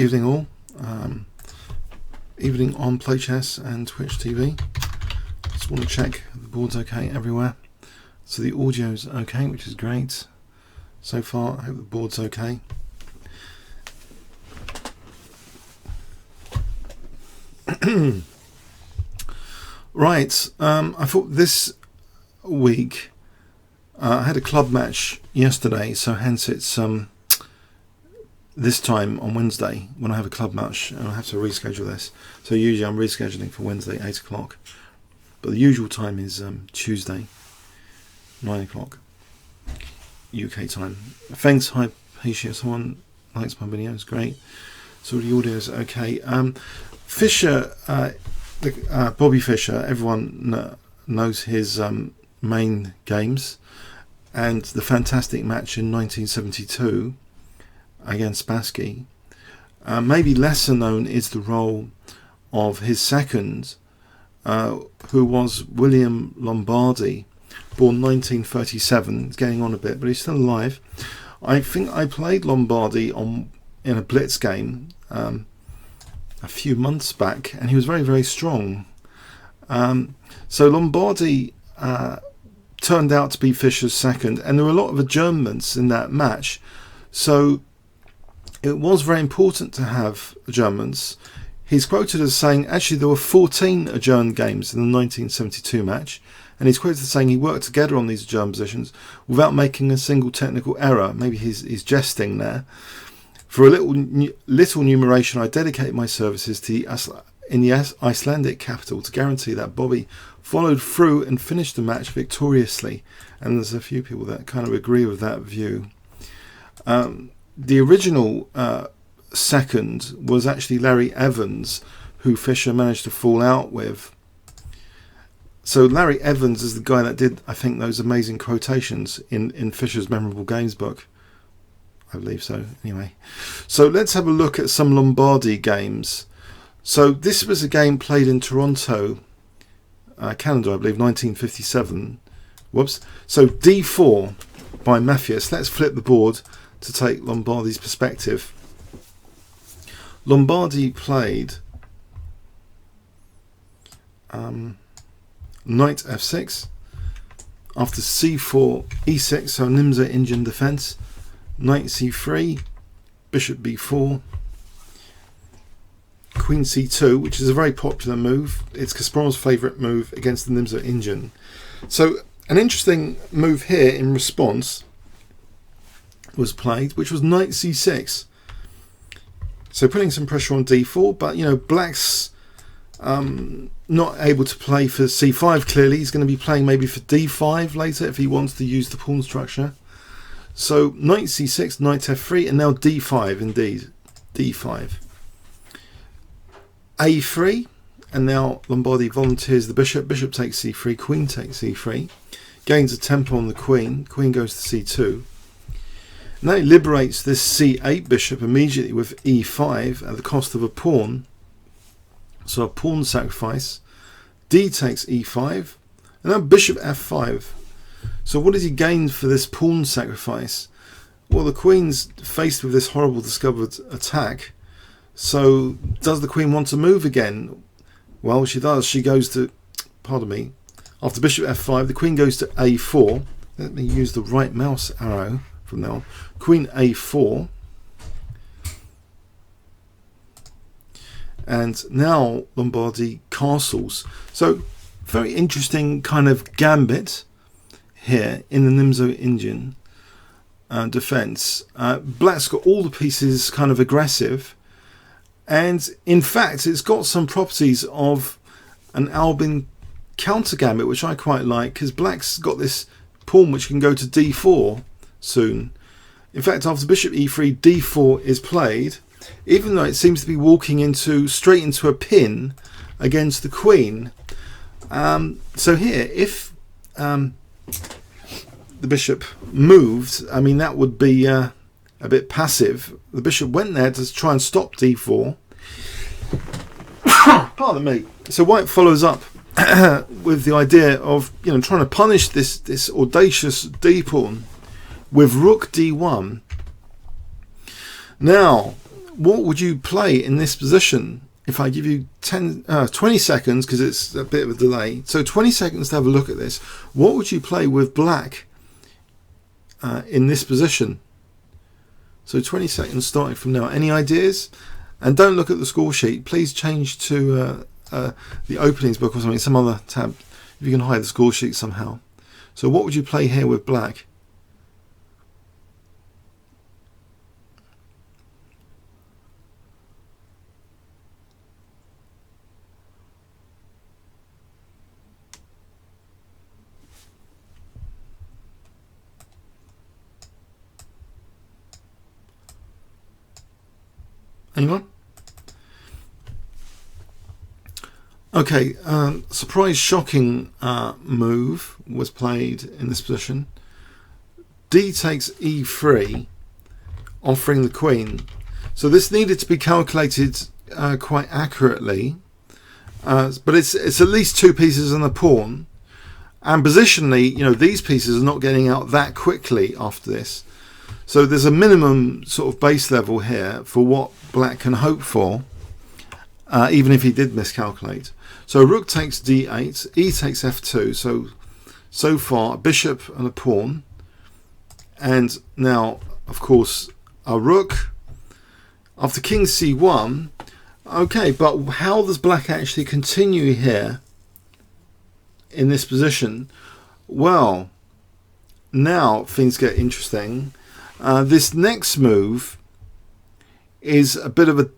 Evening all. Evening on Playchess and Twitch TV. Just want to check the board's okay everywhere. So the audio's okay, which is great. So far, I hope the board's okay. Right, I thought this week I had a club match yesterday, so hence it's this time on Wednesday when I have a club match, and I have to reschedule this. So usually I'm rescheduling for Wednesday 8 o'clock, but the usual time is Tuesday 9 o'clock UK time. Thanks, hi Fischer, someone likes my videos, great. So the audio is okay. Fischer, Bobby Fischer, everyone knows his main games, and the fantastic match in 1972 against Spassky. Maybe lesser known is the role of his second, who was William Lombardy, born 1937. He's getting on a bit, but he's still alive. I think I played Lombardy in a blitz game a few months back, and he was very, very strong. So Lombardy turned out to be Fischer's second, and there were a lot of adjournments in that match. So it was very important to have adjournments. He's quoted as saying, actually there were 14 adjourned games in the 1972 match, and he's quoted as saying he worked together on these adjourned positions without making a single technical error. Maybe he's jesting there. For a little numeration, I dedicate my services to in the Icelandic capital to guarantee that Bobby followed through and finished the match victoriously. And there's a few people that kind of agree with that view. The original second was actually Larry Evans, who Fischer managed to fall out with. So Larry Evans is the guy that did, I think, those amazing quotations in Fischer's Memorable Games book. I believe so, anyway. So let's have a look at some Lombardy games. So this was a game played in Toronto, Canada, I believe, 1957. Whoops. So D4 by Matthias. Let's flip the board to take Lombardy's perspective. Lombardy played knight f6 after c4 e6, so Nimzo-Indian Defense. Knight c3, bishop b4, queen c2, which is a very popular move. It's Kasparov's favourite move against the Nimzo-Indian. So an interesting move here in response was played, which was knight c6. So putting some pressure on d4, but you know, black's not able to play for c5 clearly. He's going to be playing maybe for d5 later if he wants to use the pawn structure. So knight c6, knight f3, and now d5 indeed. d5. a3, and now Lombardy volunteers the bishop. Bishop takes c3, queen takes c3. Gains a tempo on the queen. Queen goes to c2. Now he liberates this c8 bishop immediately with e5 at the cost of a pawn. So a pawn sacrifice. D takes e5, and now bishop f5. So what does he gain for this pawn sacrifice? Well, the queen's faced with this horrible discovered attack. So does the queen want to move again? Well, she does. She goes to, pardon me, after bishop f5, the queen goes to a4. Let me use the right mouse arrow from now on. Queen a4. And now Lombardy castles. So very interesting kind of gambit here in the Nimzo-Indian defense. Black's got all the pieces kind of aggressive, and in fact it's got some properties of an Albin counter gambit, which I quite like, because black's got this pawn which can go to d4 soon. In fact, after bishop e3, d4 is played, even though it seems to be walking straight into a pin against the queen. So here, if the bishop moved, I mean, that would be a bit passive. The bishop went there to try and stop d4. Pardon me. So white follows up with the idea of, you know, trying to punish this audacious d pawn with rook d1. Now, what would you play in this position? If I give you 20 seconds, because it's a bit of a delay, so 20 seconds to have a look at this, what would you play with black in this position? So 20 seconds starting from now. Any ideas? And don't look at the score sheet. Please change to the openings book or something, some other tab, if you can hide the score sheet somehow. So what would you play here with black? Anyone? Okay, surprise shocking move was played in this position. D takes e3, offering the queen. So this needed to be calculated quite accurately, but it's at least 2 pieces and a pawn. And positionally, you know, these pieces are not getting out that quickly after this. So there's a minimum sort of base level here for what black can hope for, even if he did miscalculate. So rook takes d8, e takes f2, so far a bishop and a pawn, and now of course a rook. After king c1, okay, but how does black actually continue here in this position? Well, now things get interesting. This next move is a bit of a...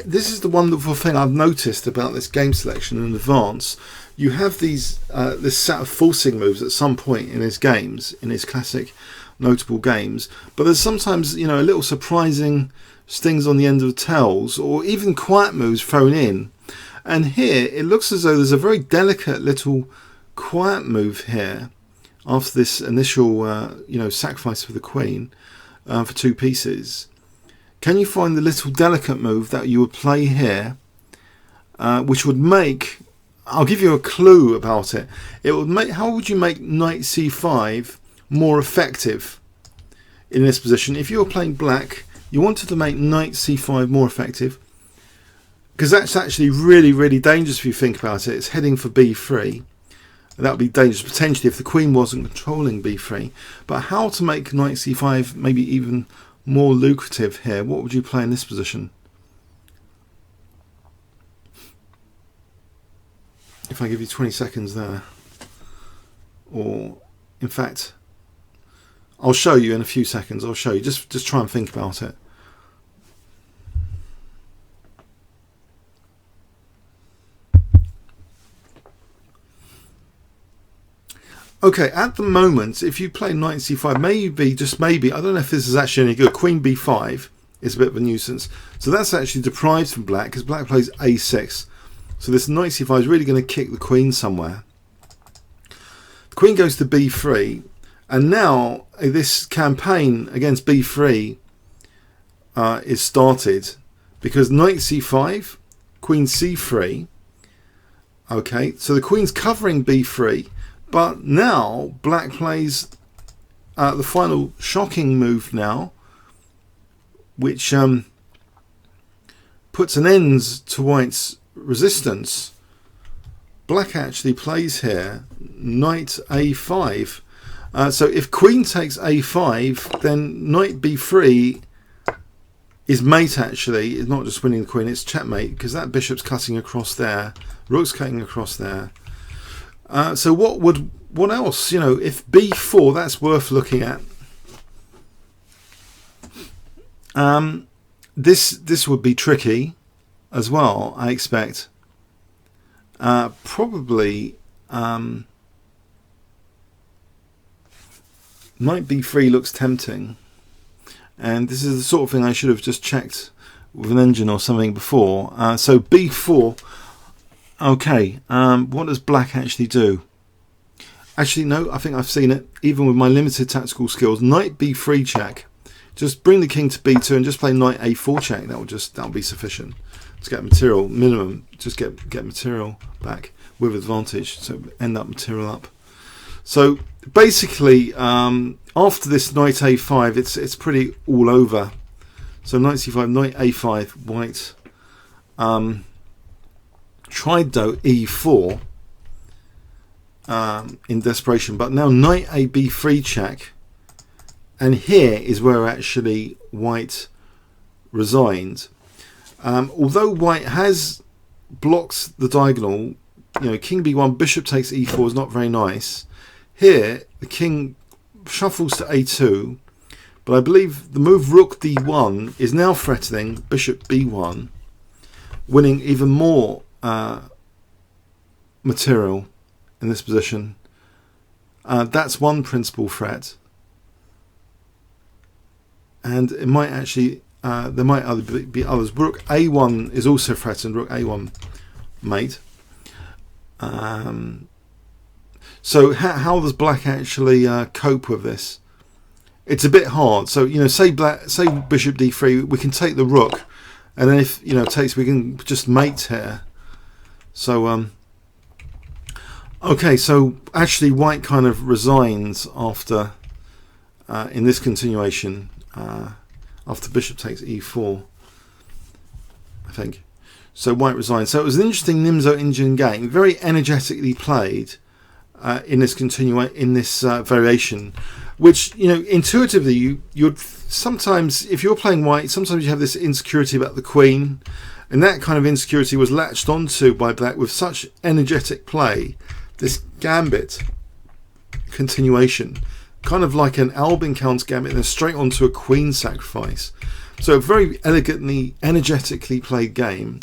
this is the wonderful thing I've noticed about this game selection in advance. You have these this set of forcing moves at some point in his games, in his classic notable games, but there's sometimes, you know, a little surprising stings on the end of tells, or even quiet moves thrown in. And here it looks as though there's a very delicate little quiet move here after this initial you know, sacrifice for the queen for 2 pieces. Can you find the little delicate move that you would play here, which would make... I'll give you a clue about it. It would make... How would you make knight c5 more effective in this position? If you were playing black, you wanted to make knight c5 more effective, because that's actually really, really dangerous if you think about it. It's heading for b3. That would be dangerous potentially if the queen wasn't controlling b3. But how to make knight c5 maybe even more lucrative here? What would you play in this position? If I give you 20 seconds there, or in fact, I'll show you in a few seconds. I'll show you. Just try and think about it. Okay, at the moment, if you play knight c5, maybe, just maybe, I don't know if this is actually any good, queen b5 is a bit of a nuisance. So that's actually deprived from black, because black plays a6. So this knight c5 is really going to kick the queen somewhere. The queen goes to b3, and now this campaign against b3 is started, because knight c5, queen c3. Okay, so the queen's covering b3. But now black plays the final shocking move now, which puts an end to white's resistance. Black actually plays here knight a5. So if queen takes a5, then knight b3 is mate actually. It's not just winning the queen, it's checkmate, because that bishop's cutting across there, rook's cutting across there. So what else? You know, if b4, that's worth looking at. This would be tricky as well, I expect. Probably knight b3 looks tempting, and this is the sort of thing I should have just checked with an engine or something before. So b4. Okay, what does black actually do? Actually, no, I think I've seen it, even with my limited tactical skills. Knight b3 check. Just bring the king to b2 and just play knight a4 check. That'll be sufficient to get material minimum. Just get material back with advantage. So end up material up. So basically, after this knight a5, it's pretty all over. So knight c5, knight a5, white. Tried though e4 in desperation, but now knight a b3 check, and here is where actually white resigned. Although white has blocked the diagonal, you know, king b1, bishop takes e4 is not very nice. Here the king shuffles to a2, but I believe the move rook d1 is now threatening bishop b1, winning even more material in this position. That's one principal threat, and it might actually there might be others. Rook a1 is also threatened. Rook a1 mate. So how does black actually cope with this? It's a bit hard. So, you know, say bishop d3, we can take the rook, and then if, you know, takes, we can just mate here. So okay, so actually white kind of resigns after in this continuation after bishop takes e4, I think. So white resigns. So it was an interesting Nimzo-Indian game, very energetically played in this variation, which, you know, intuitively you'd sometimes, if you're playing white, sometimes you have this insecurity about the queen, and that kind of insecurity was latched onto by black with such energetic play. This gambit continuation, kind of like an Albin counter gambit, and then straight onto a queen sacrifice. So a very elegantly, energetically played game,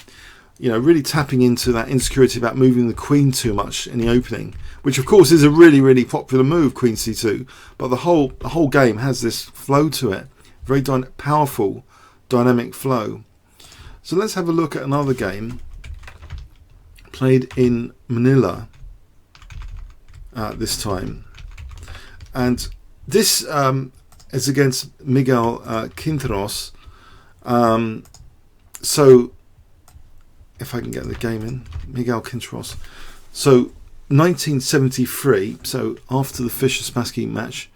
you know, really tapping into that insecurity about moving the queen too much in the opening, which of course is a really, really popular move, queen c2, but the whole game has this flow to it, very powerful, dynamic flow. So let's have a look at another game played in Manila this time, and this is against Miguel Quinteros. So if I can get the game in, Miguel Quinteros. So 1973, so after the Fischer-Spassky match,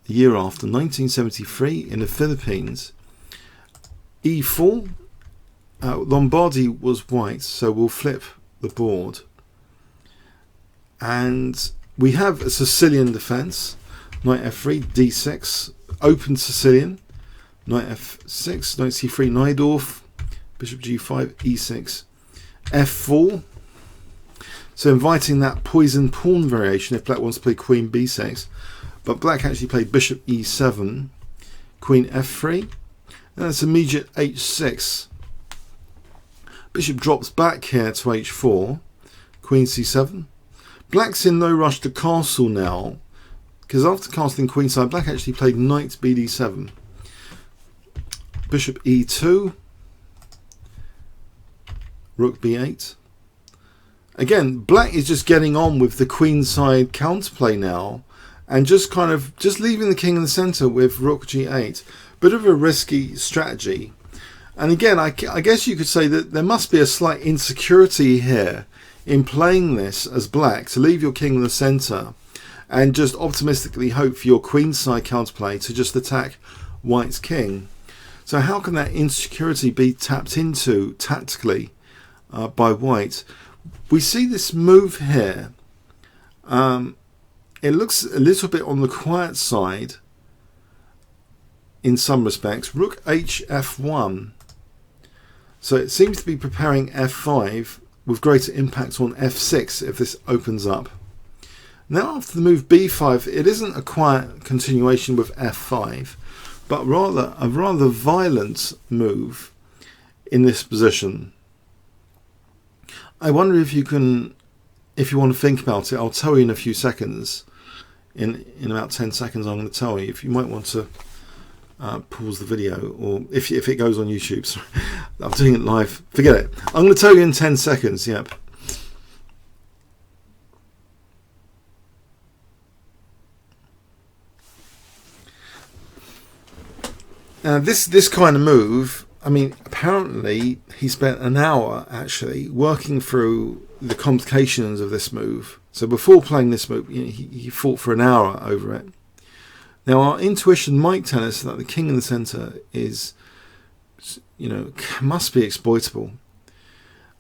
the year after, 1973 in the Philippines, e4, Lombardy was white, so we'll flip the board. And we have a Sicilian defense, knight f3, d6, open Sicilian, knight f6, knight c3, Najdorf, bishop g5, e6, f4. So inviting that poison pawn variation if black wants to play queen b6. But black actually played bishop e7, queen f3, and that's immediate h6. Bishop drops back here to h4, queen c7. Black's in no rush to castle now, because after castling queenside, black actually played knight bd7, bishop e2, rook b8. Again, black is just getting on with the queenside counterplay now, and just leaving the king in the center with rook g8. Bit of a risky strategy. And again, I guess you could say that there must be a slight insecurity here in playing this as black, to leave your king in the center and just optimistically hope for your queenside counterplay to just attack white's king. So how can that insecurity be tapped into tactically by white? We see this move here. It looks a little bit on the quiet side in some respects. Rook hf1. So it seems to be preparing f5 with greater impact on f6 if this opens up. Now after the move b5, it isn't a quiet continuation with f5, but rather a rather violent move in this position. I wonder if you can, if you want to think about it, I'll tell you in a few seconds. In about 10 seconds I'm going to tell you. If you might want to pause the video, or if it goes on YouTube. Sorry, I'm doing it live. Forget it. I'm going to tell you in 10 seconds. Yep. Now this kind of move, I mean, apparently he spent an hour actually working through the complications of this move. So before playing this move, you know, he fought for an hour over it. Now our intuition might tell us that the king in the center is you know, must be exploitable.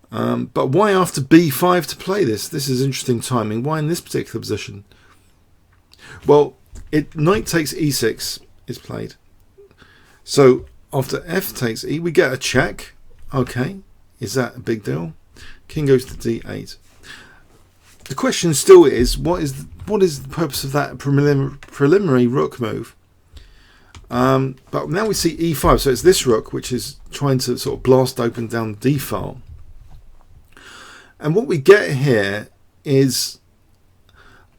But why after b5 to play this? This is interesting timing. Why in this particular position? Well, knight takes e6 is played. So after f takes e, we get a check. Okay, is that a big deal? King goes to d8. The question still is, what is the purpose of that preliminary rook move? But now we see e5, so it's this rook which is trying to sort of blast open down the d file. And what we get here is,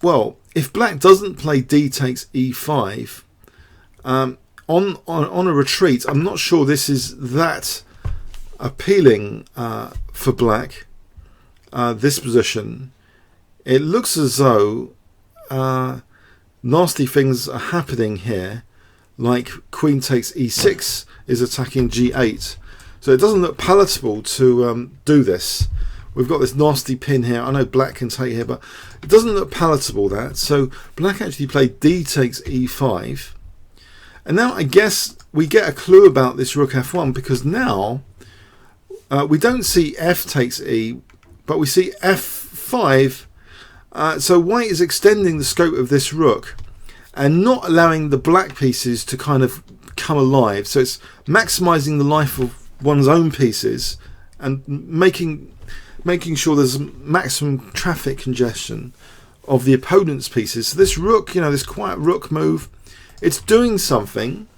well, if black doesn't play d takes e5 on a retreat, I'm not sure this is that appealing for black. This position, it looks as though nasty things are happening here, like queen takes e6 is attacking g8, so it doesn't look palatable to do this. We've got this nasty pin here. I know black can take here, but it doesn't look palatable, that. So black actually played d takes e5. And now I guess we get a clue about this rook f1, because now we don't see f takes e, but we see f5. So white is extending the scope of this rook and not allowing the black pieces to kind of come alive. So it's maximizing the life of one's own pieces and making sure there's maximum traffic congestion of the opponent's pieces. So this rook, you know, this quiet rook move, it's doing something,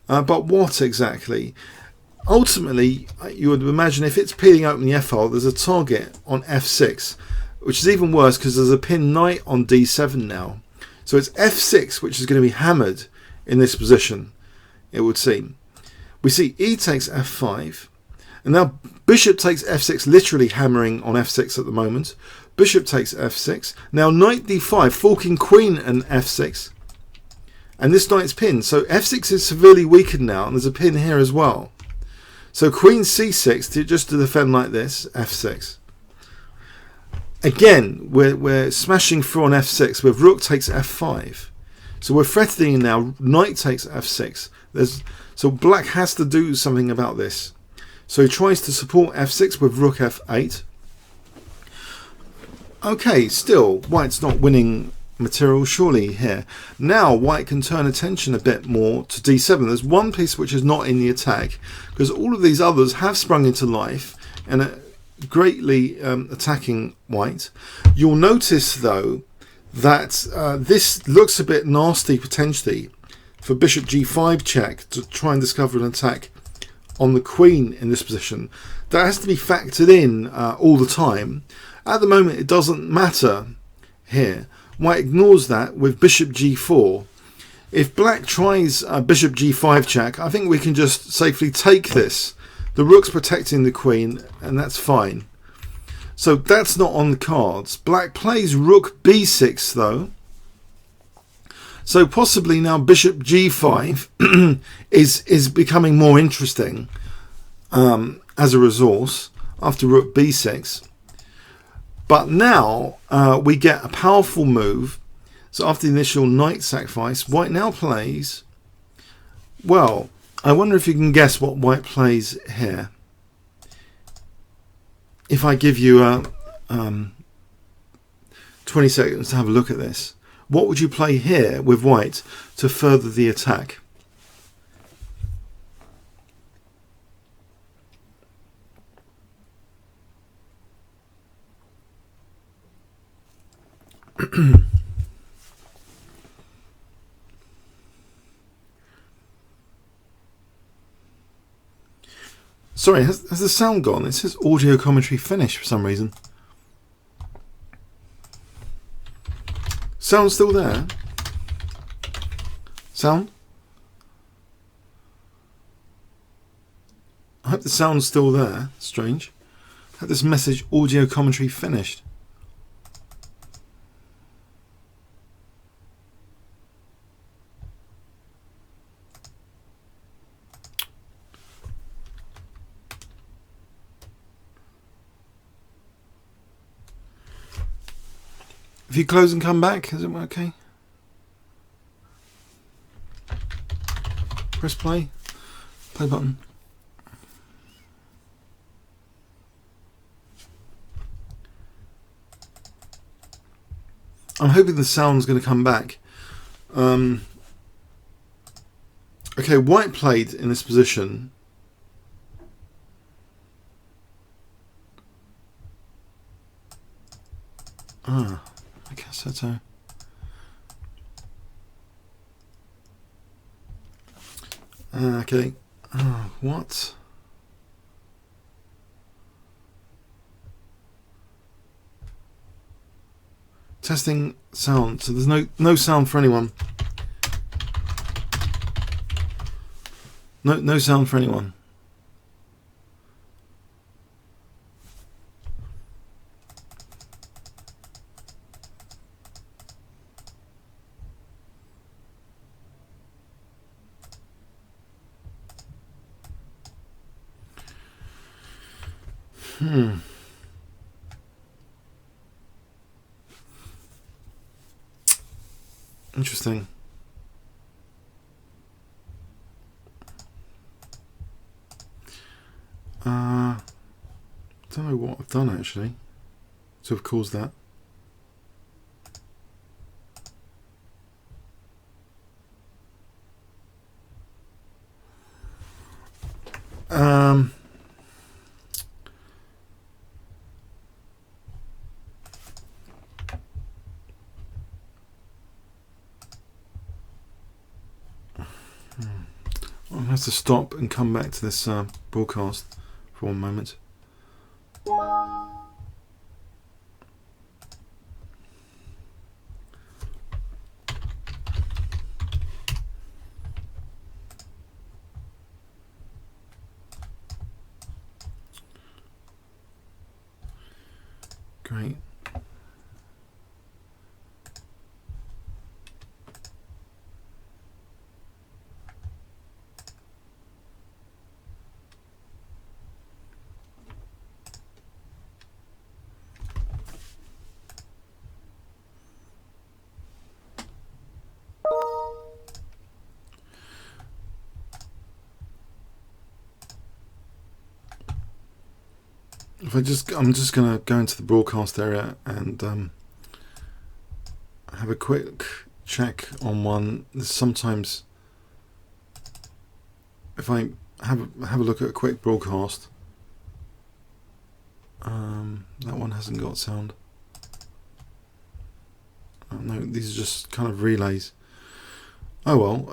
but what exactly? Ultimately, you would imagine if it's peeling open the f-file, there's a target on f6, which is even worse because there's a pin knight on d7 now. So it's f6 which is going to be hammered in this position, it would seem. We see e takes f5, and now bishop takes f6, literally hammering on f6 at the moment. Bishop takes f6. Now knight d5, forking queen and f6. And this knight's pinned. So f6 is severely weakened now, and there's a pin here as well. So queen c6, just to defend like this, f6. Again, we're smashing through on f6 with rook takes f5. So we're threatening now, knight takes f6. So black has to do something about this. So he tries to support f6 with rook f8. Okay, still, white's not winning material surely here. Now white can turn attention a bit more to d7. There's one piece which is not in the attack, because all of these others have sprung into life and are greatly attacking white. You'll notice though that this looks a bit nasty potentially for bishop g5 check to try and discover an attack on the queen in this position. That has to be factored in all the time. At the moment it doesn't matter here. White ignores that with bishop g4. If black tries bishop g5 check, I think we can just safely take this. The rook's protecting the queen, and that's fine. So that's not on the cards. Black plays rook b6 though. So possibly now bishop g5 is becoming more interesting as a resource after rook b6. But now we get a powerful move. So after the initial knight sacrifice, white now plays, well, I wonder if you can guess what white plays here. If I give you 20 seconds to have a look at this, what would you play here with white to further the attack? Sorry, has the sound gone? It says audio commentary finished for some reason. Sound still there? Sound? I hope the sound's still there. Strange. I had this message audio commentary finished. If you close and come back, is it okay? Press play. Play button. I'm hoping the sound's going to come back. Okay, white played in this position. I guess that's a... okay. What? Testing sound. So there's no sound for anyone. No sound for anyone. Interesting. Don't know what I've done actually to have caused that. I'll have to stop and come back to this broadcast for one moment. Great. I'm just going to go into the broadcast area and have a quick check on one. Sometimes, if I have a look at a quick broadcast, that one hasn't got sound. No, these are just kind of relays. Oh well.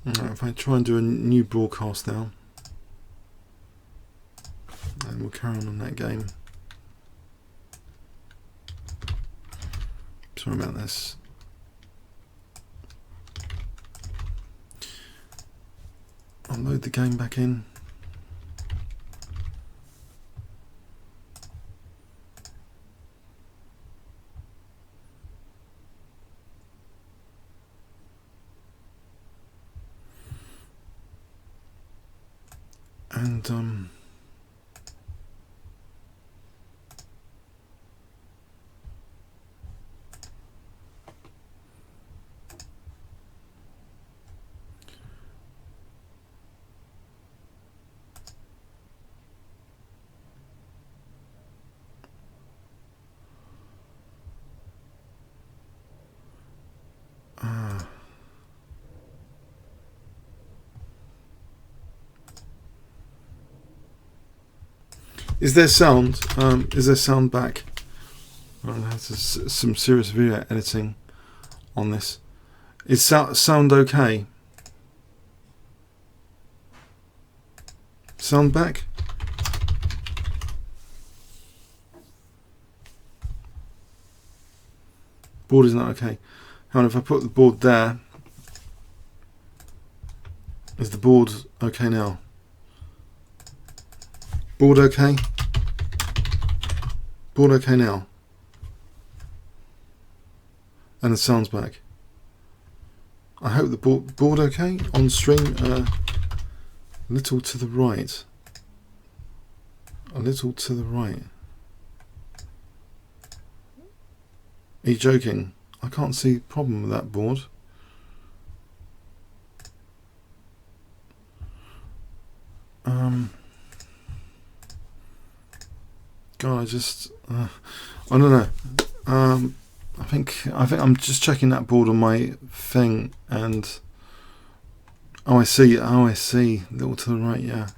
If I try and do a new broadcast now. And we'll carry on that game. Sorry about this. I'll load the game back in. And is there sound? Is there sound back? I'll have to some serious video editing on this. Is sound okay? Sound back? Board is not okay. Hang on, if I put the board there, is the board okay now? Board okay? Board okay now? And the sound's back. I hope the board okay on stream. A little to the right. A little to the right. Are you joking? I can't see a problem with that board. God, I don't know. I think I'm just checking that board on my thing, and oh, I see. Oh, I see. A little to the right, yeah.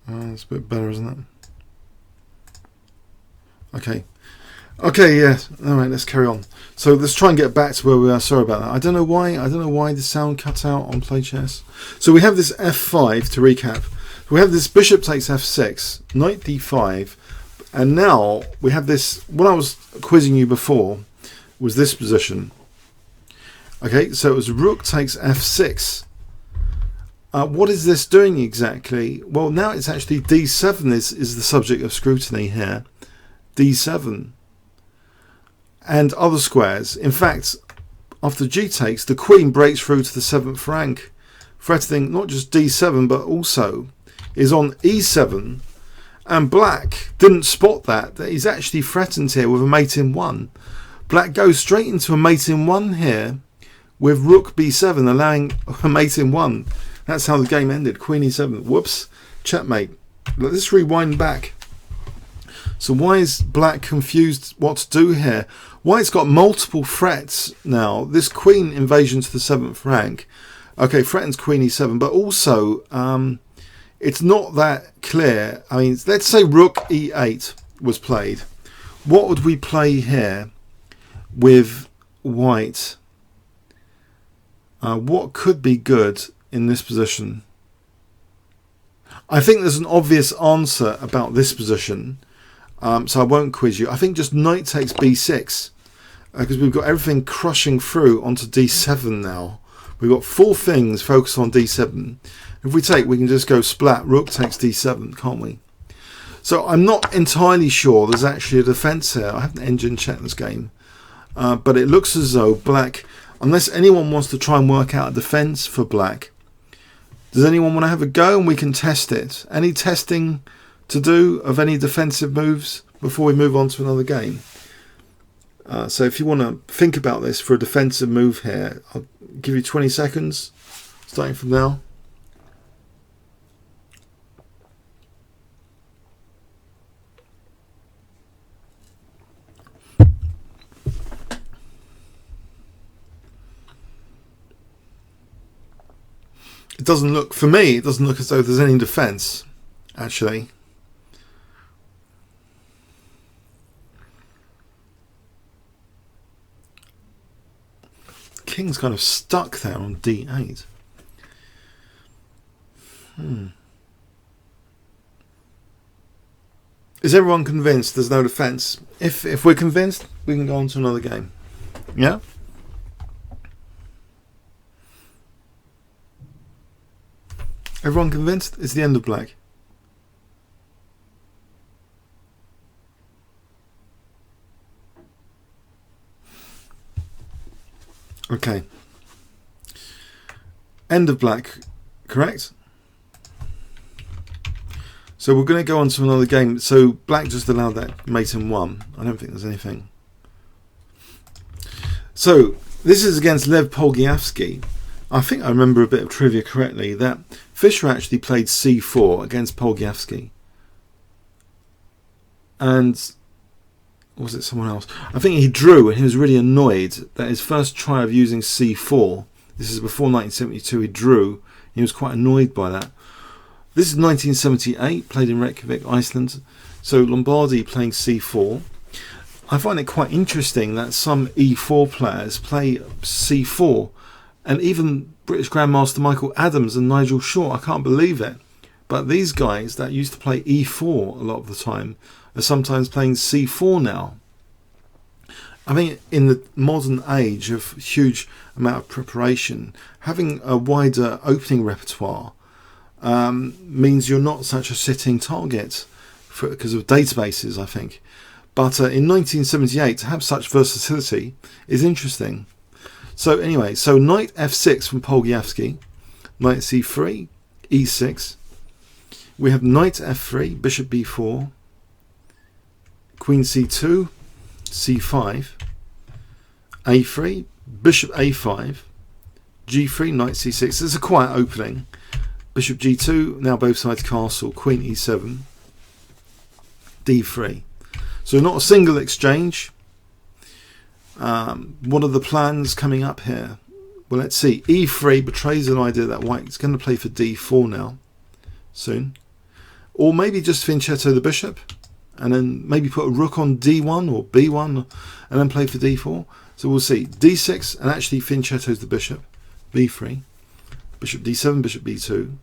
It's a bit better, isn't it? Okay. Okay, yes. All right, let's carry on. So let's try and get back to where we are. Sorry about that. I don't know why the sound cut out on play chess. So we have this f5 to recap. We have this bishop takes f6, knight d5, and now we have this. What I was quizzing you before was this position. Okay, so it was rook takes f6. What is this doing exactly? Well, now it's actually d7 is the subject of scrutiny here. d7 and other squares. In fact, after g takes, the queen breaks through to the 7th rank, threatening not just d7 but also is on e7, and black didn't spot that he's actually threatened here with a mate in 1. Black goes straight into a mate in 1 here with rook b7 allowing a mate in 1. That's how the game ended. Queen e7. Whoops. Checkmate. Let's rewind back. So why is black confused what to do here? Why it's got multiple threats now. This queen invasion to the 7th rank. Okay, threatens queen e7, but also it's not that clear. I mean, let's say rook e8 was played. What would we play here with white? What could be good in this position? I think there's an obvious answer about this position, so I won't quiz you. I think just knight takes b6, because we've got everything crushing through onto d7 now. We've got 4 things focused on d7. If we take, we can just go splat, rook takes d7, can't we? So I'm not entirely sure there's actually a defense here. I haven't engine checked this game, but it looks as though black, unless anyone wants to try and work out a defense for black. Does anyone want to have a go and we can test it? Any testing to do of any defensive moves before we move on to another game? So if you want to think about this for a defensive move here, I'll give you 20 seconds, starting from now. It doesn't look, for me, it doesn't look as though there's any defense, actually. King's kind of stuck there on d8. Is everyone convinced there's no defense? If we're convinced, we can go on to another game. Yeah? Everyone convinced? It's the end of black. Okay. End of black, correct? So we're going to go on to another game. So black just allowed that mate in 1. I don't think there's anything. So this is against Lev Polgiavsky. I think I remember a bit of trivia correctly that Fischer actually played c4 against Polgiavsky. And was it someone else? I think he drew and he was really annoyed that his first try of using c4, this is before 1972, he drew. He was quite annoyed by that. This is 1978, played in Reykjavík, Iceland. So Lombardy playing c4. I find it quite interesting that some e4 players play c4. And even British Grandmaster Michael Adams and Nigel Short, I can't believe it. But these guys that used to play e4 a lot of the time are sometimes playing c4 now. I mean, in the modern age of huge amount of preparation, having a wider opening repertoire means you're not such a sitting target because of databases, I think. But in 1978, to have such versatility is interesting. So anyway, so knight f6 from Polgiavsky, knight c3, e6. We have knight f3, bishop b4, queen c2, c5, a3, bishop a5, g3, knight c6. There's a quiet opening. Bishop g2, now both sides castle, queen e7, d3. So not a single exchange. What are the plans coming up here? Well, let's see. e3 betrays an idea that white's going to play for d4 now, soon. Or maybe just fianchetto the bishop, and then maybe put a rook on d1 or b1, and then play for d4. So we'll see. d6, and actually fianchettos the bishop, b3. Bishop d7, bishop b2.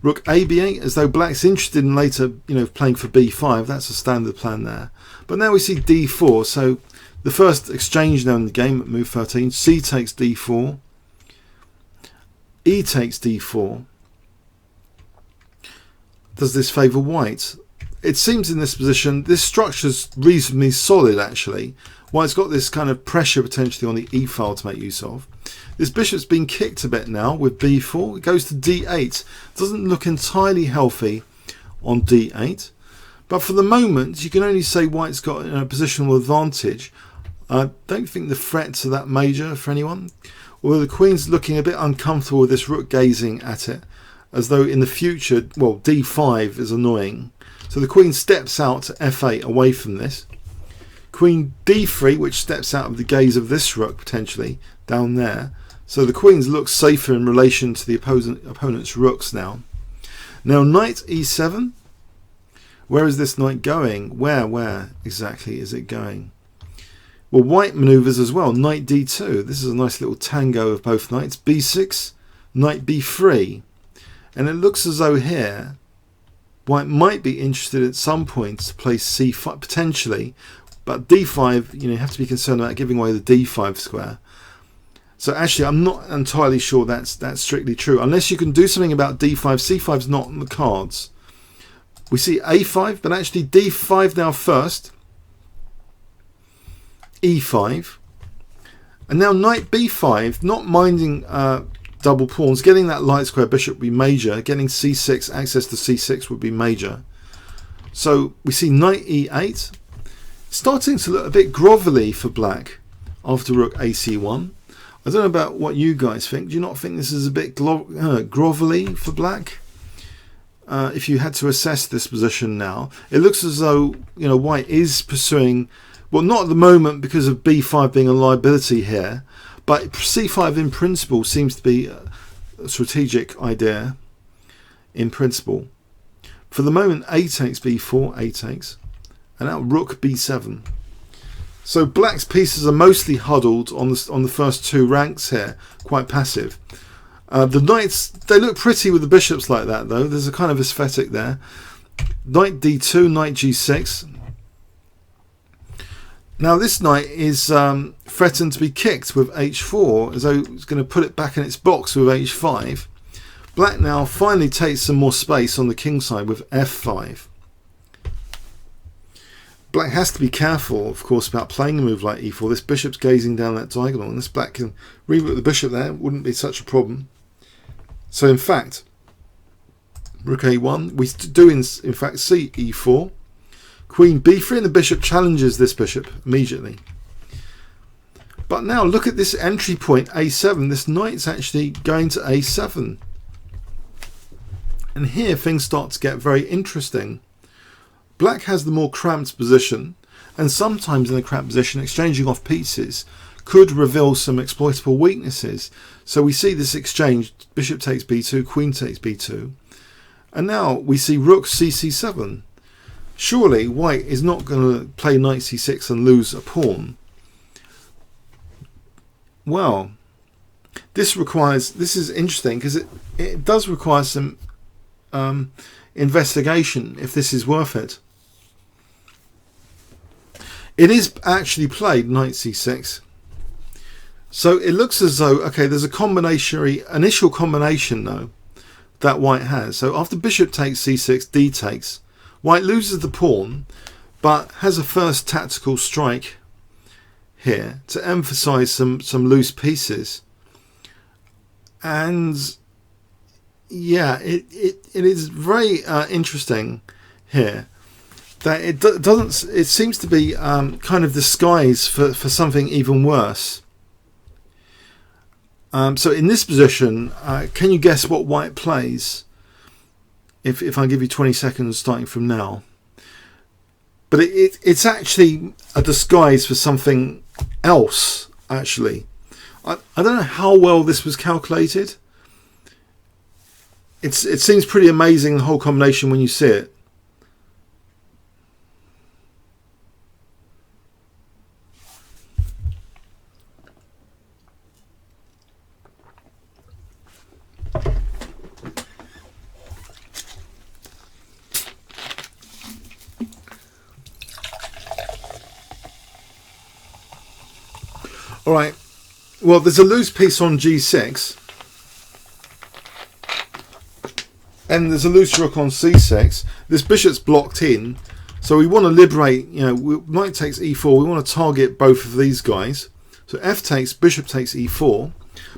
Rook a b8, as though black's interested in later, playing for b5. That's a standard plan there. But now we see d4. So the first exchange now in the game at move 13. C takes d4. E takes d4. Does this favour white? It seems in this position, this structure's reasonably solid actually. White's got this kind of pressure potentially on the e file to make use of. This bishop's been kicked a bit now with b4. It goes to d8. Doesn't look entirely healthy on d8. But for the moment, you can only say white's got a positional advantage. I don't think the threats are that major for anyone. Although the queen's looking a bit uncomfortable with this rook gazing at it. As though in the future, well, d5 is annoying. So the queen steps out to f8 away from this. Queen d3, which steps out of the gaze of this rook potentially down there. So the queen's looks safer in relation to the opponent's rooks now. Now knight e7. Where is this knight going? Where exactly is it going? Well, white manoeuvres as well. Knight d2. This is a nice little tango of both knights. b6, knight b3. And it looks as though here white might be interested at some point to play c5 potentially. But d5, you have to be concerned about giving away the d5 square. So actually, I'm not entirely sure that's strictly true. Unless you can do something about d5. c5's not on the cards. We see a5, but actually d5 now first. e5. And now knight b5, not minding double pawns. Getting that light square bishop would be major. Getting c6, access to c6 would be major. So we see knight e8. Starting to look a bit grovelly for black after rook ac1. I don't know about what you guys think. Do you not think this is a bit grovelly for black? If you had to assess this position now, it looks as though white is pursuing, well, not at the moment because of b5 being a liability here, but c5 in principle seems to be a strategic idea in principle. For the moment, a takes b4, a takes. And now rook b7. So black's pieces are mostly huddled on the first two ranks here, quite passive. The knights, they look pretty with the bishops like that though. There's a kind of aesthetic there. Knight d2, knight g6. Now this knight is threatened to be kicked with h4, as though it's going to put it back in its box with h5. Black now finally takes some more space on the king side with f5. Black has to be careful, of course, about playing a move like e4. This bishop's gazing down that diagonal, and this black can reroute the bishop there. It wouldn't be such a problem. So, in fact, rook a1, we do in fact see e4. Queen b3, and the bishop challenges this bishop immediately. But now, look at this entry point, a7. This knight's actually going to a7. And here, things start to get very interesting. Black has the more cramped position, and sometimes in a cramped position, exchanging off pieces could reveal some exploitable weaknesses. So we see this exchange, bishop takes b2, queen takes b2, and now we see rook cc7. Surely white is not going to play knight c6 and lose a pawn. Well, this is interesting because it does require some investigation if this is worth it. It is actually played knight c6. So it looks as though, okay, there's a initial combination though that white has. So after bishop takes c6, d takes, white loses the pawn, but has a first tactical strike here to emphasize some loose pieces. And yeah, it is very interesting here that it seems to be kind of disguised for something even worse. So in this position, can you guess what white plays? If I give you 20 seconds starting from now. But it's actually a disguise for something else, actually. I don't know how well this was calculated. It seems pretty amazing, the whole combination, when you see it. All right, well, there's a loose piece on g6, and there's a loose rook on c6. This bishop's blocked in, so we want to liberate, knight takes e4, we want to target both of these guys. So f takes, bishop takes e4,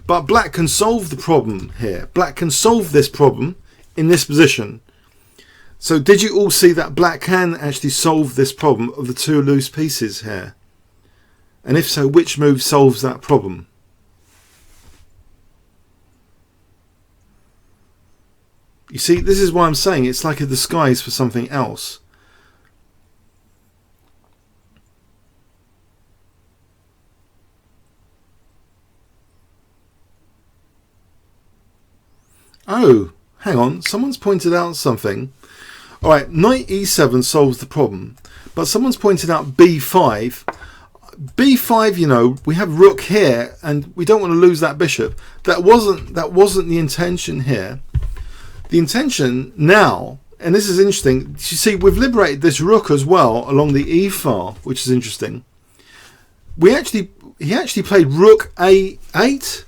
but black can solve the problem here. Black can solve this problem in this position. So did you all see that black can actually solve this problem of the two loose pieces here? And if so, which move solves that problem? You see, this is why I'm saying it's like a disguise for something else. Oh, hang on, someone's pointed out something. All right, knight e7 solves the problem, but someone's pointed out b5. b5, we have rook here, and we don't want to lose that bishop. That wasn't the intention here. The intention now, and this is interesting, you see we've liberated this rook as well along the e file, which is interesting. He actually played rook a8,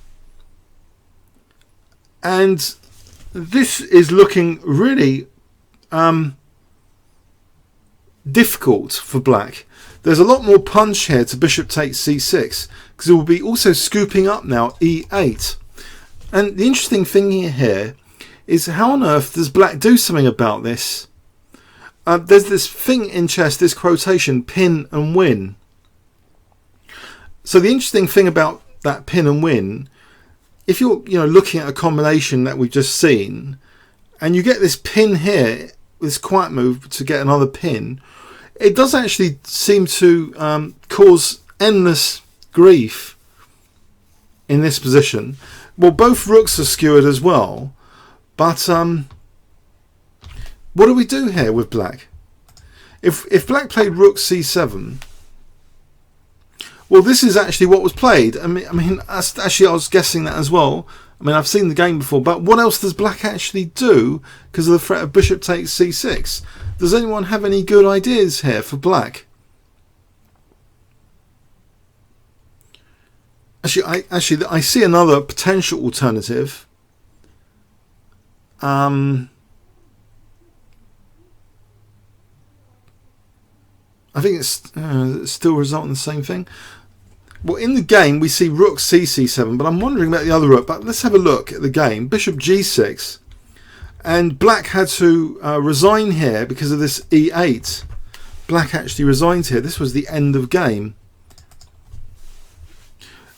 and this is looking really difficult for black. There's a lot more punch here to bishop takes c6, because it will be also scooping up now e8. And the interesting thing here is, how on earth does black do something about this? There's this thing in chess, this quotation, pin and win. So the interesting thing about that pin and win, if you're looking at a combination that we've just seen, and you get this pin here, this quiet move to get another pin, it does actually seem to cause endless grief in this position. Well, both rooks are skewered as well, but what do we do here with black? If black played rook c7, well, this is actually what was played. I mean, actually, I was guessing that as well. I mean, I've seen the game before, but what else does black actually do because of the threat of bishop takes c6? Does anyone have any good ideas here for black? Actually, I see another potential alternative. I think it's still result in the same thing. Well, in the game we see rook c7, but I'm wondering about the other rook. But let's have a look at the game. Bishop g6, and black had to resign here because of this e8. Black actually resigns here. This was the end of game.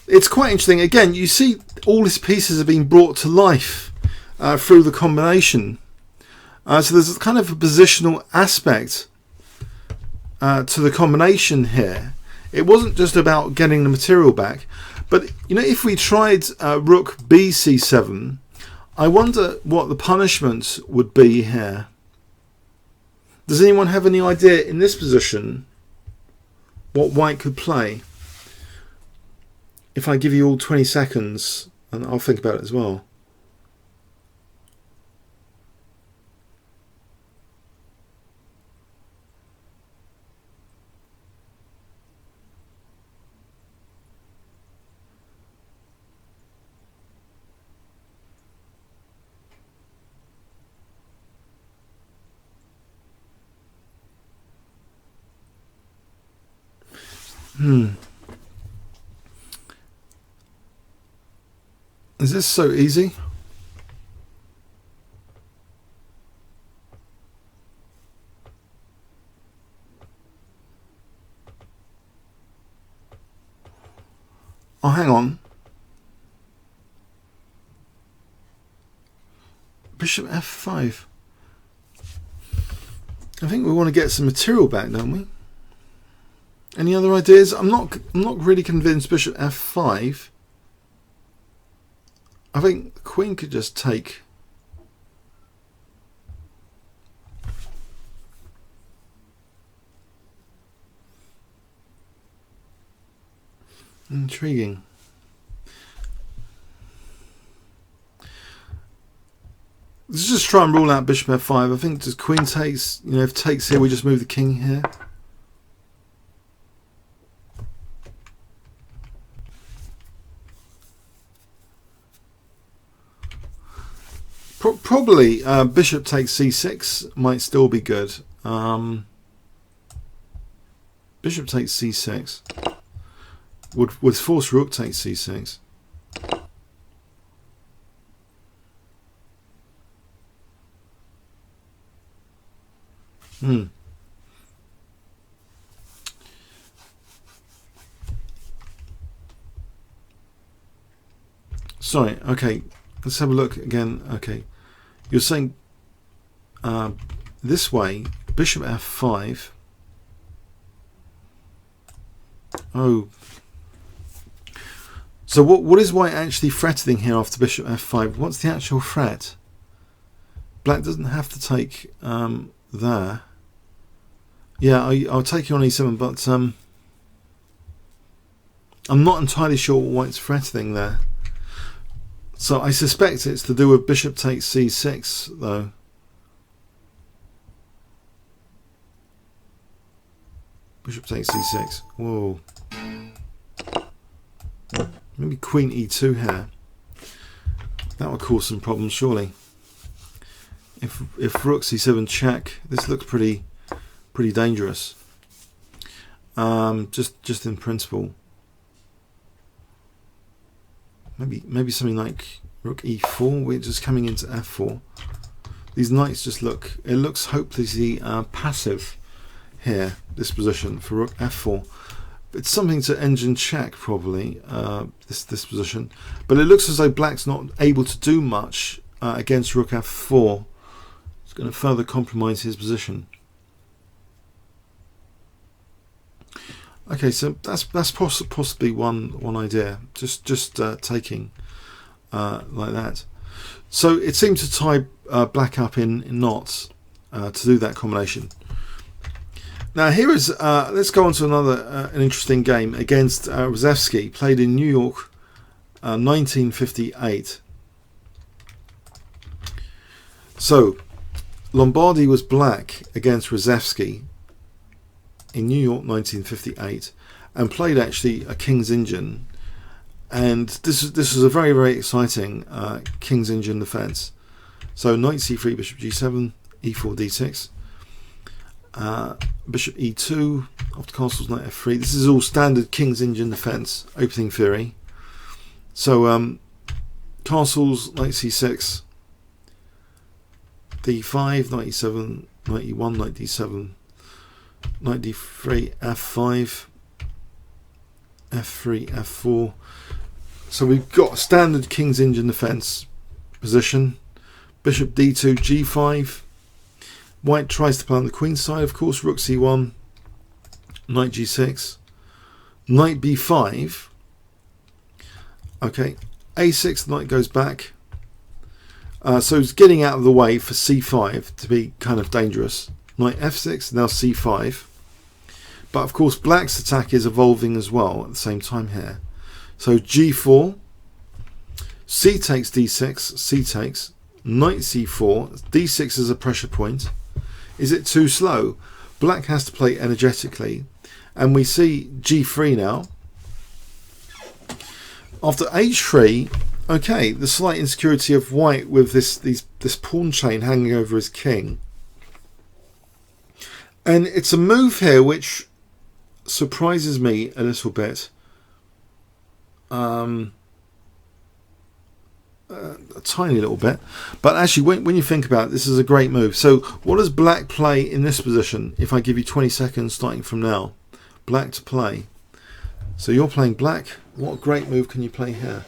It's quite interesting. Again, you see all these pieces are being brought to life through the combination. So there's kind of a positional aspect to the combination here. It wasn't just about getting the material back, but if we tried rook b7, I wonder what the punishment would be here. Does anyone have any idea in this position what white could play? If I give you all 20 seconds, and I'll think about it as well. Is this so easy? Oh, hang on. bishop f5. I think we want to get some material back, don't we? Any other ideas? I'm not really convinced bishop f5. I think the queen could just take. Intriguing. Let's just try and rule out bishop f5. I think just queen takes, you know, if takes here, we just move the king here. Probably bishop takes c6 might still be good. Bishop takes c6 would force rook takes c6. Sorry, okay, let's have a look again. Okay, you're saying this way, bishop f5. Oh, so what is white actually threatening here after bishop f5? What's the actual threat? Black doesn't have to take there. Yeah, I'll take you on e7, but I'm not entirely sure what white's threatening there. So I suspect it's to do with bishop takes c6, though. Bishop takes c6. Whoa. Maybe queen e2 here. That would cause some problems, surely. If rook c7 check, this looks pretty dangerous. Just in principle. Maybe something like rook e4. We're just coming into f4. These knights just look. It looks hopelessly passive here. This position for rook f4. It's something to engine check probably. This position, but it looks as though black's not able to do much against rook f4. It's going to further compromise his position. Okay, so that's possibly one idea. Just taking like that. So it seems to tie black up in knots to do that combination. Now here is let's go on to another an interesting game against Reykjavík, played in New York, 1958. So Lombardy was black against Reykjavík in New York 1958 and played actually a King's Indian, and this was a very exciting King's Indian defense. So knight c3, bishop g7, e4, d6, bishop e2, after castles, knight f3. This is all standard King's Indian defense opening theory. So castles, knight c6, d5, knight e7, knight e1, knight d7, knight d3, f5, f3, f4. So we've got a standard King's Indian defense position. Bishop d2, g5. White tries to play on the queen side, of course. Rook c1, knight g6, knight b5. Okay, a6, the knight goes back. So it's getting out of the way for c5 to be kind of dangerous. Knight f6, now c5. But of course black's attack is evolving as well at the same time here. So g4, c takes d6, c takes, knight c4, d6 is a pressure point. Is it too slow? Black has to play energetically, and we see g3 now. After h3, okay, the slight insecurity of white with this pawn chain hanging over his king. And it's a move here which surprises me a little bit. A tiny little bit, but actually when you think about it, this is a great move. So what does black play in this position? If I give you 20 seconds starting from now, black to play. So you're playing black. What great move can you play here?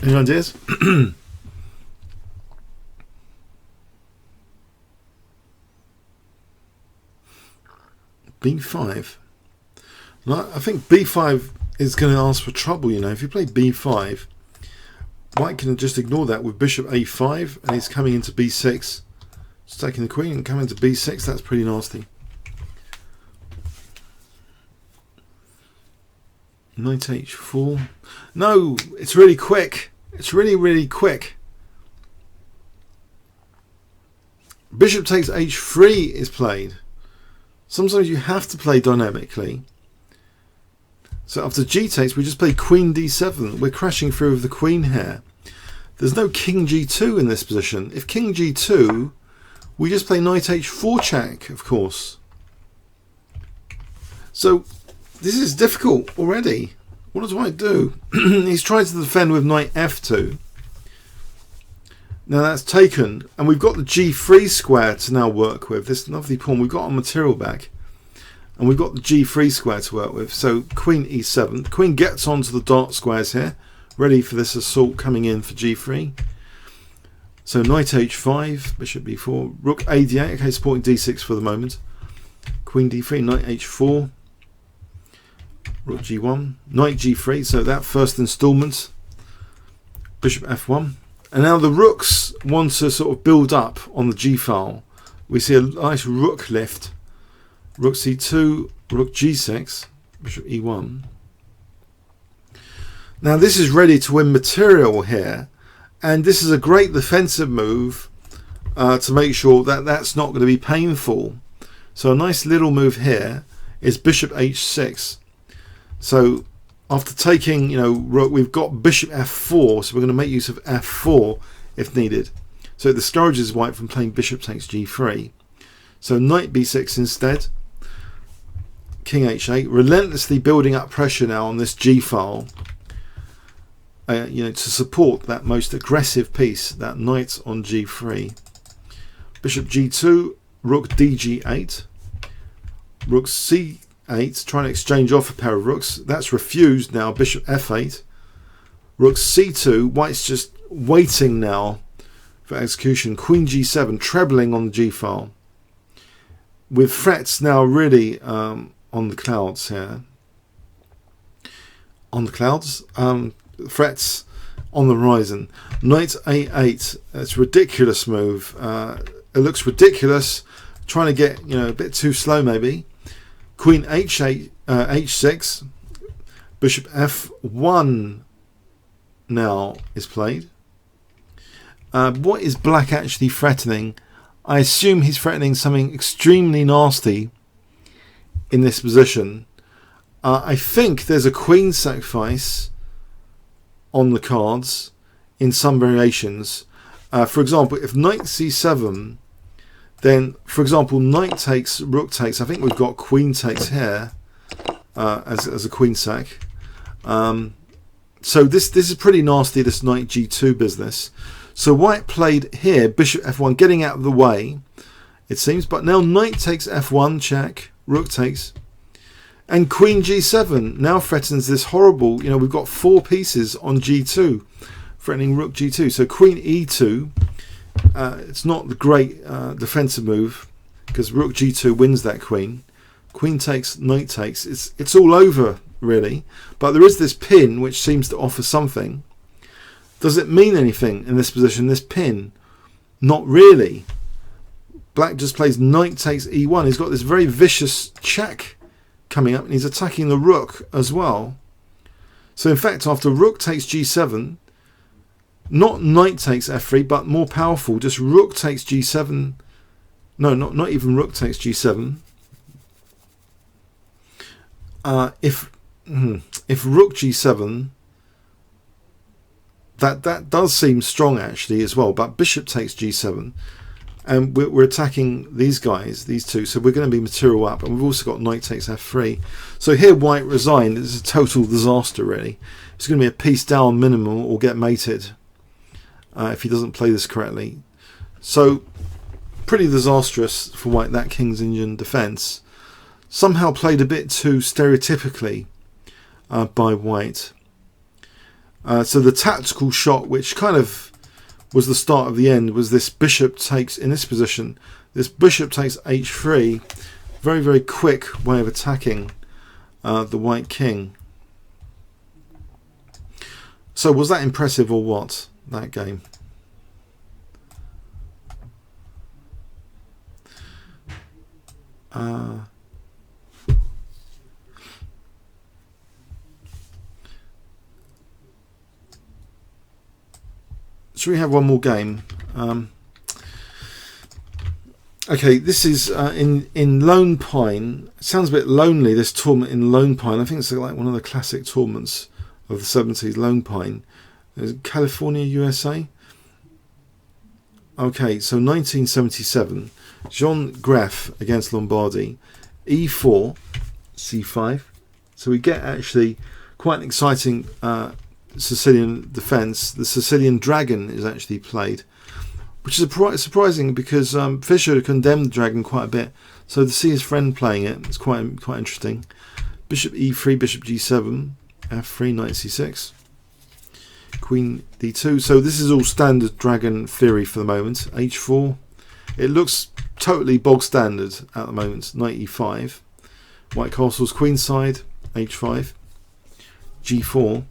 Any ideas? B5. I think B5 is going to ask for trouble, you know. If you play B5, white can just ignore that with bishop A5, and he's coming into B6. Just taking the queen and coming to B6, that's pretty nasty. Knight H4. No, it's really quick. It's really, really quick. Bishop takes H3 is played. Sometimes you have to play dynamically. So after G takes, we just play Queen D7. We're crashing through with the Queen here. There's no King G2 in this position. If King G2, we just play Knight H4 check, of course. So this is difficult already. What does white do? He's trying to defend with Knight F2. Now that's taken, and we've got the G3 square to now work with. This lovely pawn, we've got our material back, and we've got the G3 square to work with. So Queen E7. The Queen gets onto the dark squares here, ready for this assault coming in for G3. So Knight H5, Bishop B4, Rook A8. Okay, supporting D6 for the moment. Queen D3, Knight H4, Rook G1, Knight G3. So that first instalment. Bishop F1. And now the rooks want to sort of build up on the G file. We see a nice rook lift. Rook C2, Rook G6, Bishop E1. Now this is ready to win material here. And this is a great defensive move to make sure that that's not going to be painful. So a nice little move here is Bishop H6. So after taking, you know, rook, we've got Bishop F4, so we're going to make use of F4 if needed. So it discourages white from playing Bishop takes G3. So Knight B6 instead. King H8, relentlessly building up pressure now on this G file. You know, to support that most aggressive piece, that Knight on G3. Bishop G2, Rook DG8, Rook C8, trying to exchange off a pair of rooks. That's refused now. Bishop F8, Rook C2. White's just waiting now for execution. Queen G7, trebling on the G file, with threats now really on the clouds here. On the clouds, threats on the horizon. Knight A8. It's a ridiculous move. It looks ridiculous. Trying to get, you know, a bit too slow maybe. Queen H8, H6, Bishop F1 now is played. What is black actually threatening? I assume he's threatening something extremely nasty in this position. I think there's a queen sacrifice on the cards in some variations. For example, if Knight C7, then, for example, Knight takes, Rook takes. I think we've got Queen takes here as a Queen sack. So this is pretty nasty, this Knight G2 business. So White played here, Bishop F1, getting out of the way, it seems. But now Knight takes F1, check. Rook takes. And Queen G7 now threatens this horrible, you know, we've got 4 pieces on G2, threatening Rook G2. So Queen E2. It's not the great defensive move because Rook G2 wins that queen. Queen takes, Knight takes. It's all over really, but there is this pin which seems to offer something. Does it mean anything in this position? This pin, not really. Black just plays Knight takes E1. He's got this very vicious check coming up, and he's attacking the Rook as well. So in fact, after Rook takes G7. Not Knight takes F3, but more powerful, just Rook takes G7. No, not even Rook takes G7. If Rook G7, that does seem strong actually as well. But Bishop takes G7, and we're attacking these guys, these two. So we're going to be material up, and we've also got Knight takes F3. So here White resigned. It's a total disaster really. It's going to be a piece down minimum or get mated. If he doesn't play this correctly. So pretty disastrous for White, that King's-Indian defense. Somehow played a bit too stereotypically by White. So the tactical shot, which kind of was the start of the end, was this bishop takes, in this position, this bishop takes h3. Very, very quick way of attacking the white king. So was that impressive or what, that game? Should we have one more game? Okay, this is in Lone Pine. It sounds a bit lonely, this tournament in Lone Pine. I think it's like one of the classic tournaments of the 70s, Lone Pine. California, USA. Okay, so 1977. Jean Gref against Lombardy. E4, C5. So we get actually quite an exciting Sicilian defense. The Sicilian Dragon is actually played, which is surprising because Fischer condemned the Dragon quite a bit. So to see his friend playing it, it's quite interesting. Bishop E3, Bishop G7, F3, Knight C6, Queen D2. So this is all standard Dragon theory for the moment. H4. It looks totally bog standard at the moment. Knight E5, White castles queenside, H5, G4.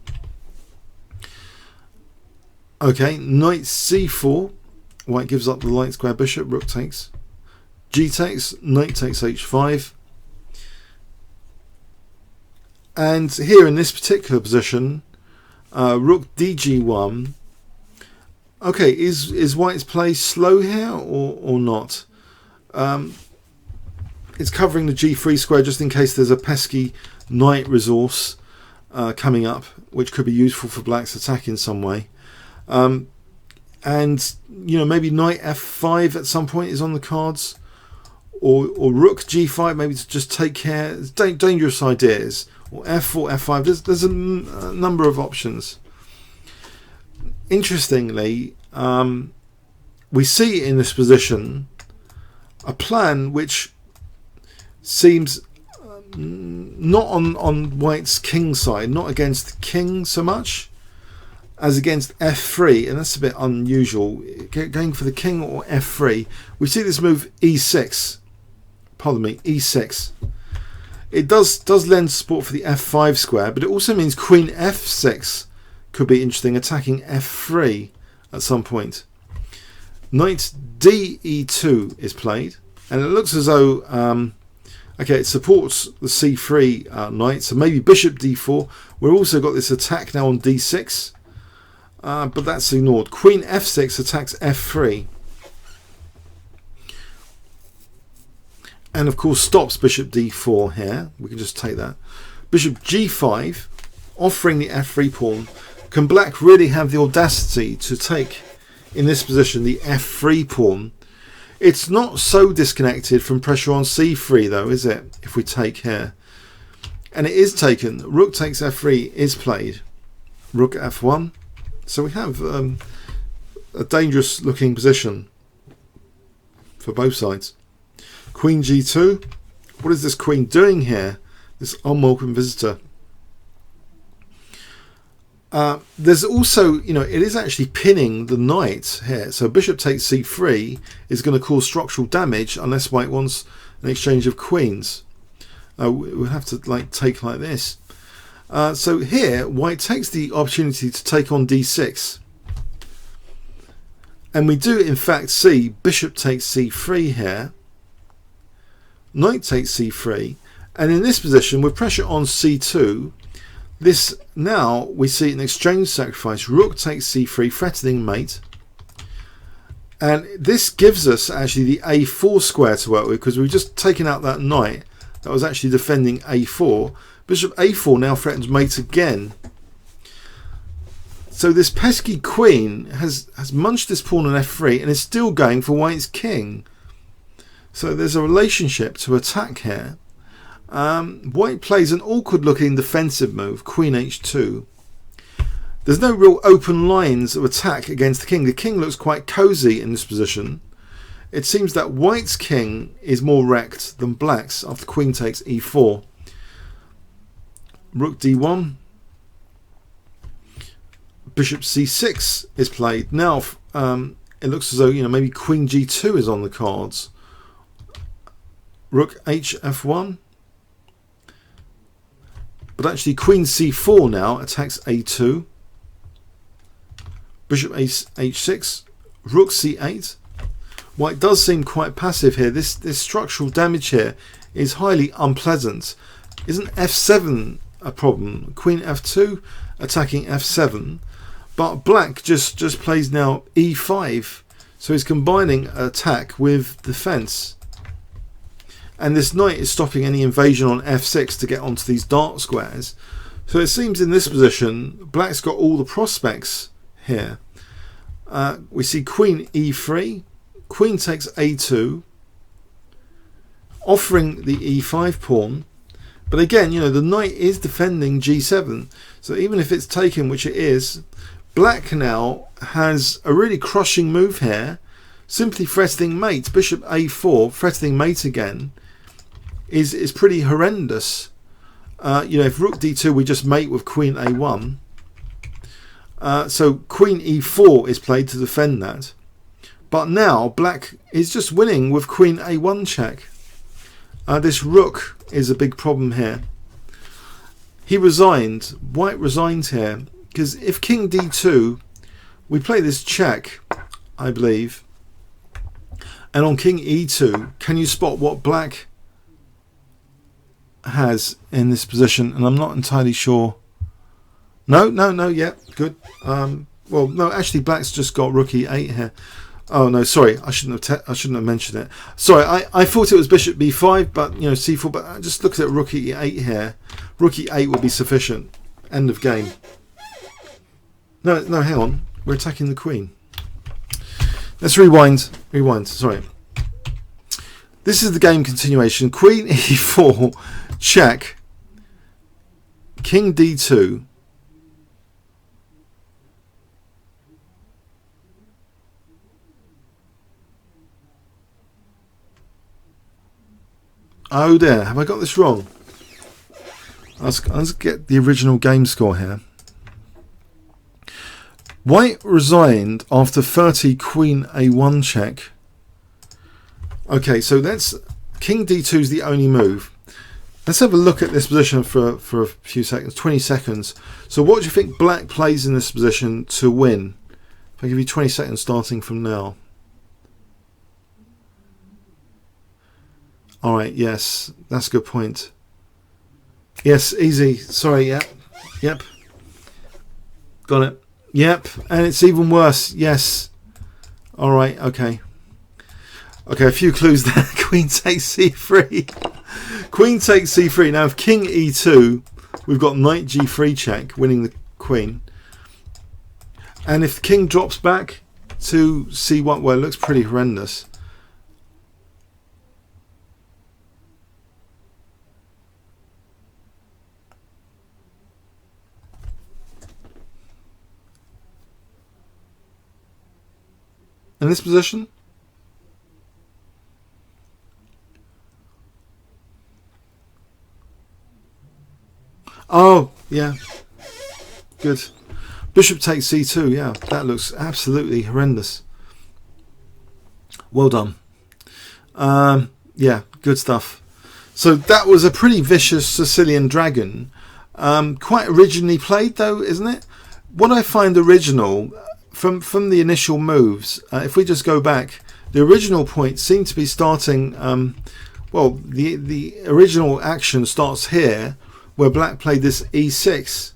Okay, Knight C4. White gives up the light square bishop. Rook takes. G takes. Knight takes H5. And here in this particular position, Rook DG1. Okay, is White's play slow here or not? It's covering the G3 square just in case there's a pesky knight resource coming up, which could be useful for Black's attack in some way. And you know, maybe Knight F5 at some point is on the cards, or Rook G5 maybe to just take care. It's dangerous ideas, or F4 F5. There's a number of options. Interestingly, we see in this position a plan which seems not on White's king side, not against the king so much as against F3, and that's a bit unusual. Going for the king or F3, we see this move E6. Pardon me, E6. It does lend support for the F5 square, but it also means Queen F6 could be interesting, attacking F3 at some point. Knight DE2 is played, and it looks as though okay, it supports the C3 knight, so maybe Bishop D4. We've also got this attack now on D6. But that's ignored. Queen F6 attacks F3. And of course stops Bishop D4 here. We can just take that. Bishop G5, offering the F3 pawn. Can Black really have the audacity to take, in this position, the F3 pawn? It's not so disconnected from pressure on C3 though, is it? If we take here. And it is taken. Rook takes F3 is played. Rook F1. So we have a dangerous looking position for both sides. Queen G2. What is this queen doing here? This unwelcome visitor. There's also, you know, it is actually pinning the knight here. So bishop takes C3 is going to cause structural damage unless White wants an exchange of queens. We'll have to take like this. So here, White takes the opportunity to take on D6. And we do, in fact, see Bishop takes C3 here. Knight takes C3. And in this position, with pressure on C2, this now we see an exchange sacrifice. Rook takes C3, threatening mate. And this gives us actually the A4 square to work with, because we've just taken out that knight that was actually defending A4. Bishop A4 now threatens mate again. So this pesky queen has munched this pawn on F3 and is still going for White's king. So there's a relationship to attack here. White plays an awkward looking defensive move, Queen H2. There's no real open lines of attack against the king. The king looks quite cozy in this position. It seems that White's king is more wrecked than Black's after Queen takes E4. Rook D1. bishop c6 is played. Now it looks as though, you know, maybe queen g2 is on the cards. Rook hf1. But actually queen c4 now attacks a2. Bishop h6. Rook c8. White does seem quite passive here. This structural damage here is highly unpleasant. Isn't f7 a problem? Queen f2 attacking f7. But black just plays now e5. So he's combining attack with defense. And this knight is stopping any invasion on f6 to get onto these dark squares. So it seems in this position, black's got all the prospects here. We see queen e3. Queen takes a2. Offering the e5 pawn. But again, you know, the knight is defending g7. So even if it's taken, which it is, black now has a really crushing move here. Simply threatening mate. Bishop a4, threatening mate again, is pretty horrendous. You know, if rook d2, we just mate with queen a1. So queen e4 is played to defend that. But now black is just winning with queen a1 check. This rook is a big problem here. He resigned. White resigned here. Because if king d2, we play this check, I believe. And on king e2, can you spot what black has in this position? And I'm not entirely sure. No, yeah, good. Well, no, actually black's just got rook e8 here. Oh no, sorry, I shouldn't have mentioned it. Sorry, I thought it was bishop b5, but you know, c4. But I just looked at rook e8 here. Rook e8 would be sufficient. End of game. No, hang on. We're attacking the queen. Let's rewind. Sorry. This is the game continuation. Queen e4, check. King d2. Oh dear, have I got this wrong? Let's get the original game score here. White resigned after 30 queen a1 check. Okay, so that's king d2 is the only move. Let's have a look at this position for a few seconds, 20 seconds. So what do you think black plays in this position to win? If I give you 20 seconds starting from now. Alright, yes, that's a good point. Yes, easy. Sorry, yep. Got it. Yep, and it's even worse. Yes. Alright, okay. Okay, a few clues there. Queen takes c3. Queen takes c3. Now, if king e2, we've got knight g3 check, winning the queen. And if the king drops back to c1, well, it looks pretty horrendous. In this position, oh yeah, good. Bishop takes c2. Yeah, that looks absolutely horrendous. Well done. Yeah, good stuff. So that was a pretty vicious Sicilian Dragon. Quite originally played though, isn't it? What I find original from the initial moves, if we just go back, the original point seemed to be starting, well, the original action starts here, where black played this e6.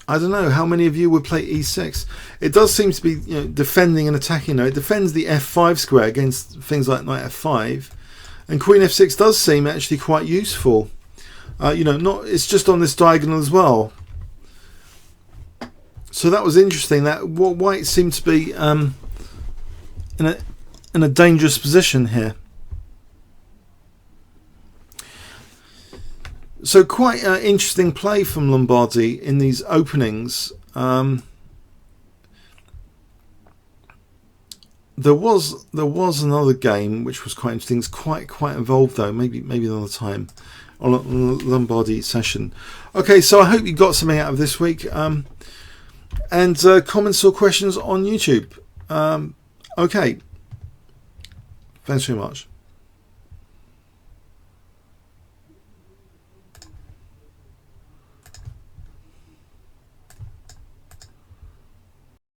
I don't know how many of you would play e6. It does seem to be, you know, defending and attacking. Now, it defends the f5 square against things like knight f5, and queen f6 does seem actually quite useful. You know, it's just on this diagonal as well. So that was interesting. That white seemed to be in a dangerous position here. So quite interesting play from Lombardy in these openings. There was another game which was quite interesting. It's quite involved though. Maybe another time. Lombardy session. Okay, so I hope you got something out of this week. And comments or questions on YouTube. Okay. Thanks very much.